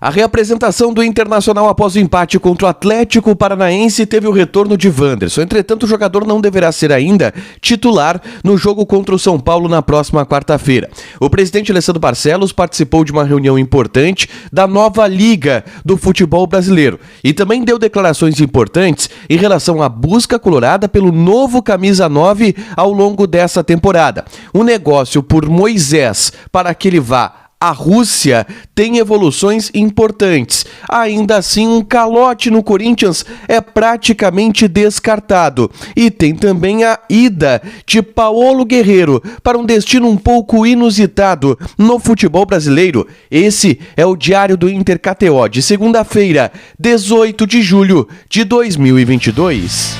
A reapresentação do Internacional após o empate contra o Atlético Paranaense teve o retorno de Wanderson. Entretanto, o jogador não deverá ser ainda titular no jogo contra o São Paulo na próxima quarta-feira. O presidente Alessandro Barcelos participou de uma reunião importante da nova Liga do Futebol Brasileiro e também deu declarações importantes em relação à busca colorada pelo novo camisa 9 ao longo dessa temporada. O negócio por Moisés para que ele vá à Rússia tem evoluções importantes. Ainda assim, um calote no Corinthians é praticamente descartado. E tem também a ida de Paulo Guerreiro para um destino um pouco inusitado no futebol brasileiro. Esse é o Diário do Inter KTO de segunda-feira, 18 de julho de 2022.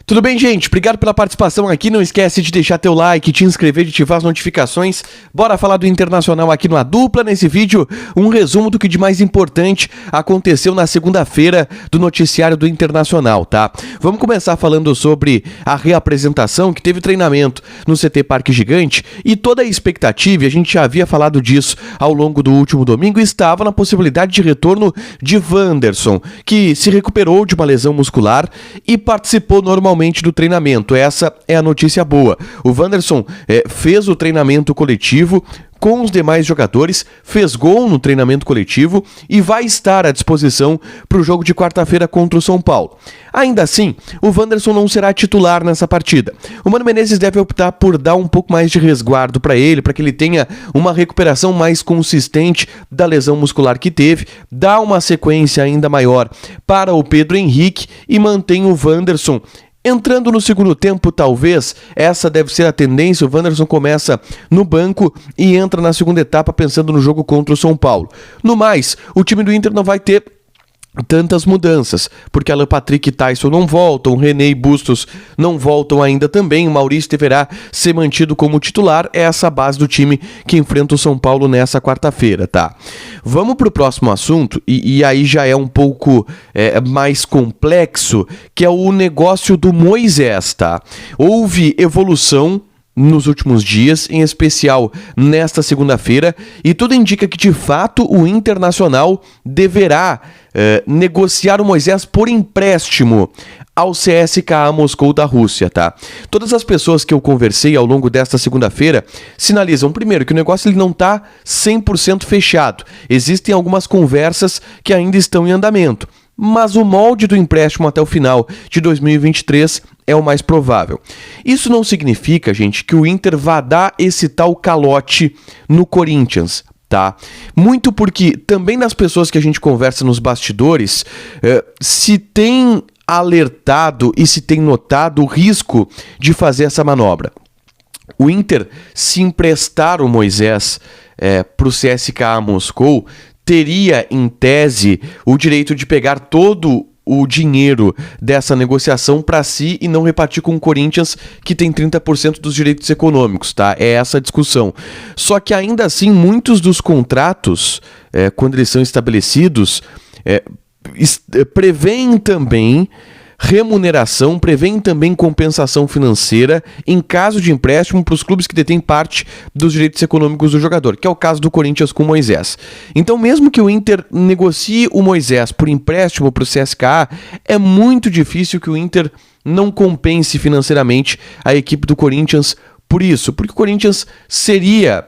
Tudo bem, gente? Obrigado pela participação aqui. Não esquece de deixar teu like, te inscrever e ativar as notificações. Bora falar do Internacional aqui no A Dupla. Nesse vídeo, um resumo do que de mais importante aconteceu na segunda-feira do noticiário do Internacional, tá? Vamos começar falando sobre a reapresentação, que teve treinamento no CT Parque Gigante, e toda a expectativa, a gente já havia falado disso ao longo do último domingo, estava na possibilidade de retorno de Wanderson, que se recuperou de uma lesão muscular e participou normalmente do treinamento. Essa é a notícia boa. O Wanderson fez o treinamento coletivo com os demais jogadores, fez gol no treinamento coletivo e vai estar à disposição para o jogo de quarta-feira contra o São Paulo. Ainda assim, o Wanderson não será titular nessa partida. O Mano Menezes deve optar por dar um pouco mais de resguardo para ele, para que ele tenha uma recuperação mais consistente da lesão muscular que teve, dá uma sequência ainda maior para o Pedro Henrique e mantém o Wanderson entrando no segundo tempo. Talvez essa deve ser a tendência. O Wanderson começa no banco e entra na segunda etapa pensando no jogo contra o São Paulo. No mais, o time do Inter não vai ter tantas mudanças, porque Alan Patrick e Tyson não voltam, René e Bustos não voltam ainda também, o Maurício deverá ser mantido como titular. É essa a base do time que enfrenta o São Paulo nessa quarta-feira, tá? Vamos pro próximo assunto, e aí já é um pouco mais complexo, que é o negócio do Moisés, tá? Houve evolução nos últimos dias, em especial nesta segunda-feira, e tudo indica que de fato o Internacional deverá negociar o Moisés por empréstimo ao CSKA Moscou da Rússia, tá? Todas as pessoas que eu conversei ao longo desta segunda-feira sinalizam, primeiro, que o negócio ele não está 100% fechado. Existem algumas conversas que ainda estão em andamento, mas o molde do empréstimo até o final de 2023 é o mais provável. Isso não significa, gente, que o Inter vá dar esse tal calote no Corinthians, tá? Muito porque também nas pessoas que a gente conversa nos bastidores, se tem alertado e se tem notado o risco de fazer essa manobra. O Inter, se emprestar o Moisés para o CSKA Moscou, teria, em tese, o direito de pegar todo o dinheiro dessa negociação para si e não repartir com o Corinthians, que tem 30% dos direitos econômicos, tá? É essa a discussão. Só que ainda assim, muitos dos contratos, quando eles são estabelecidos, prevêem também remuneração, prevêem também compensação financeira em caso de empréstimo para os clubes que detêm parte dos direitos econômicos do jogador, que é o caso do Corinthians com o Moisés. Então, mesmo que o Inter negocie o Moisés por empréstimo para o CSKA, é muito difícil que o Inter não compense financeiramente a equipe do Corinthians por isso, porque o Corinthians seria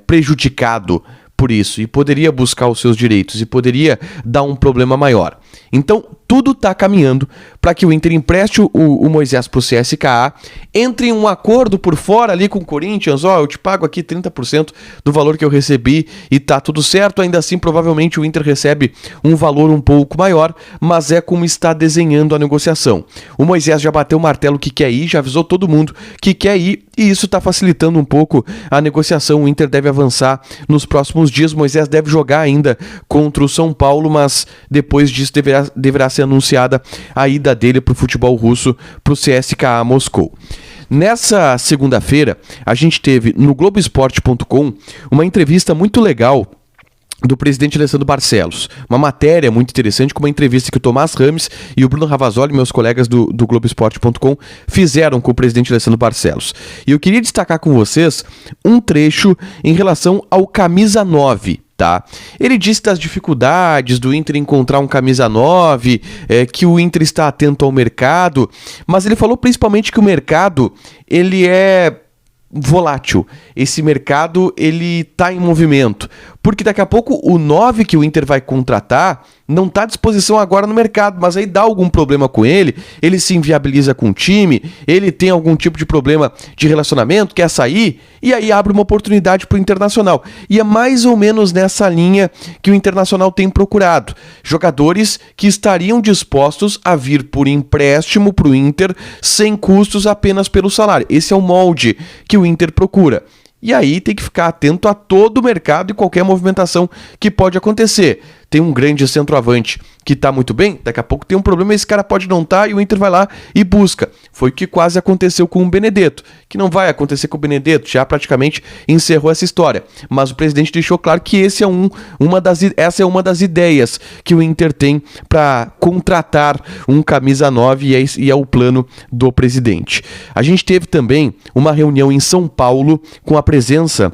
prejudicado por isso e poderia buscar os seus direitos e poderia dar um problema maior. Então, tudo está caminhando para que o Inter empreste o Moisés para o CSKA, entre em um acordo por fora ali com o Corinthians, eu te pago aqui 30% do valor que eu recebi e tá tudo certo. Ainda assim, provavelmente o Inter recebe um valor um pouco maior, mas é como está desenhando a negociação. O Moisés já bateu o martelo que quer ir, já avisou todo mundo que quer ir, e isso está facilitando um pouco a negociação. O Inter deve avançar nos próximos dias. O Moisés deve jogar ainda contra o São Paulo, mas depois disso deverá ser anunciada a ida dele para o futebol russo, para o CSKA Moscou. Nessa segunda-feira, a gente teve no Globoesporte.com uma entrevista muito legal do presidente Alessandro Barcelos. Uma matéria muito interessante, com uma entrevista que o Tomás Rames e o Bruno Ravazoli, meus colegas do Globoesporte.com, fizeram com o presidente Alessandro Barcelos. E eu queria destacar com vocês um trecho em relação ao camisa 9. Tá? Ele disse das dificuldades do Inter encontrar um camisa 9, que o Inter está atento ao mercado, mas ele falou principalmente que o mercado ele é volátil. Esse mercado ele tá em movimento, porque daqui a pouco o 9 que o Inter vai contratar não está à disposição agora no mercado, mas aí dá algum problema com ele se inviabiliza com o time, ele tem algum tipo de problema de relacionamento, quer sair, e aí abre uma oportunidade para o Internacional. E é mais ou menos nessa linha que o Internacional tem procurado. Jogadores que estariam dispostos a vir por empréstimo para o Inter, sem custos, apenas pelo salário. Esse é o molde que o Inter procura. E aí tem que ficar atento a todo o mercado e qualquer movimentação que pode acontecer. Tem um grande centroavante que está muito bem, daqui a pouco tem um problema, esse cara pode não estar e o Inter vai lá e busca. Foi o que quase aconteceu com o Benedetto, que não vai acontecer com o Benedetto, já praticamente encerrou essa história. Mas o presidente deixou claro que essa é uma das ideias que o Inter tem para contratar um camisa 9 e é o plano do presidente. A gente teve também uma reunião em São Paulo com a presença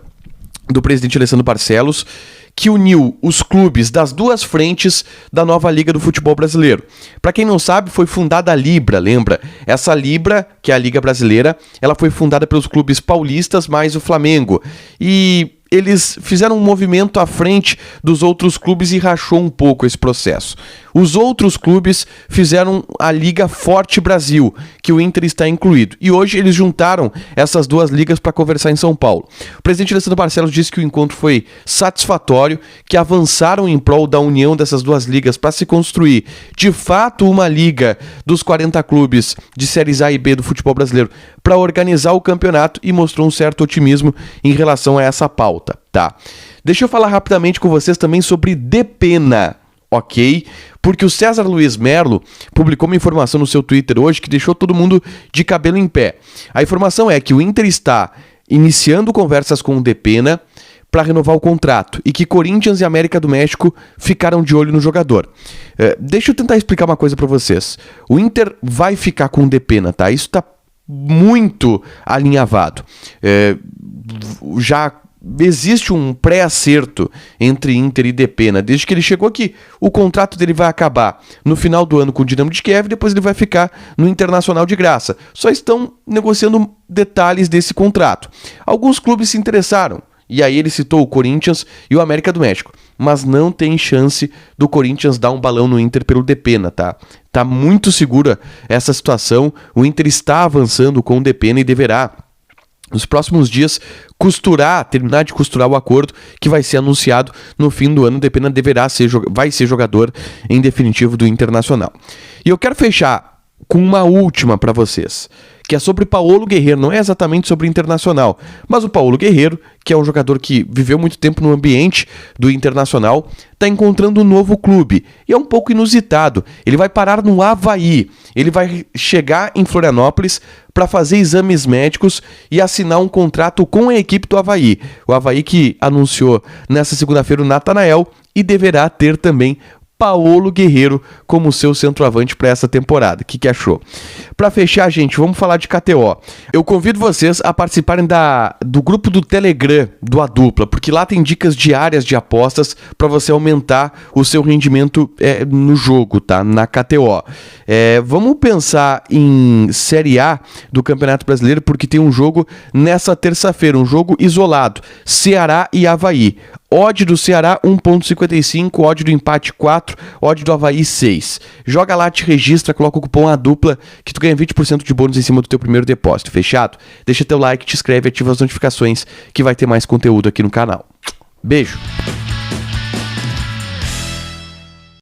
do presidente Alessandro Barcelos, que uniu os clubes das duas frentes da nova Liga do Futebol Brasileiro. Para quem não sabe, foi fundada a Libra, lembra? Essa Libra, que é a Liga Brasileira, ela foi fundada pelos clubes paulistas mais o Flamengo. E eles fizeram um movimento à frente dos outros clubes e rachou um pouco esse processo. Os outros clubes fizeram a Liga Forte Brasil, que o Inter está incluído. E hoje eles juntaram essas duas ligas para conversar em São Paulo. O presidente Alessandro Barcelos disse que o encontro foi satisfatório, que avançaram em prol da união dessas duas ligas para se construir, de fato, uma liga dos 40 clubes de séries A e B do futebol brasileiro para organizar o campeonato, e mostrou um certo otimismo em relação a essa pauta. Tá. Deixa eu falar rapidamente com vocês também sobre Depena, ok? Porque o César Luiz Merlo publicou uma informação no seu Twitter hoje que deixou todo mundo de cabelo em pé. A informação é que o Inter está iniciando conversas com o Depena para renovar o contrato e que Corinthians e América do México ficaram de olho no jogador. Deixa eu tentar explicar uma coisa para vocês. O Inter vai ficar com o Depena, tá? Isso está muito alinhavado. Já existe um pré-acerto entre Inter e Depena. Desde que ele chegou aqui, o contrato dele vai acabar no final do ano com o Dinamo de Kiev, depois ele vai ficar no Internacional de graça. Só estão negociando detalhes desse contrato. Alguns clubes se interessaram, e aí ele citou o Corinthians e o América do México. Mas não tem chance do Corinthians dar um balão no Inter pelo Depena, tá? Tá muito segura essa situação. O Inter está avançando com o Depena e deverá, nos próximos dias, terminar de costurar o acordo que vai ser anunciado no fim do ano. O Depena vai ser jogador em definitivo do Internacional. E eu quero fechar com uma última para vocês, que é sobre Paulo Guerreiro. Não é exatamente sobre o Internacional, mas o Paulo Guerreiro, que é um jogador que viveu muito tempo no ambiente do Internacional, está encontrando um novo clube. E é um pouco inusitado. Ele vai parar no Avaí. Ele vai chegar em Florianópolis para fazer exames médicos e assinar um contrato com a equipe do Avaí. O Avaí que anunciou nessa segunda-feira o Natanael e deverá ter também Paulo Guerreiro como seu centroavante para essa temporada. O que achou? Para fechar, gente, vamos falar de KTO. Eu convido vocês a participarem do grupo do Telegram do A Dupla, porque lá tem dicas diárias de apostas para você aumentar o seu rendimento no jogo, tá? Na KTO. Vamos pensar em Série A do Campeonato Brasileiro, porque tem um jogo nessa terça-feira, um jogo isolado. Ceará e Avaí. Odd do Ceará 1.55, odd do empate 4, odd do Avaí 6. Joga lá, te registra, coloca o cupom A Dupla que tu ganha 20% de bônus em cima do teu primeiro depósito. Fechado? Deixa teu like, te inscreve, ativa as notificações que vai ter mais conteúdo aqui no canal. Beijo!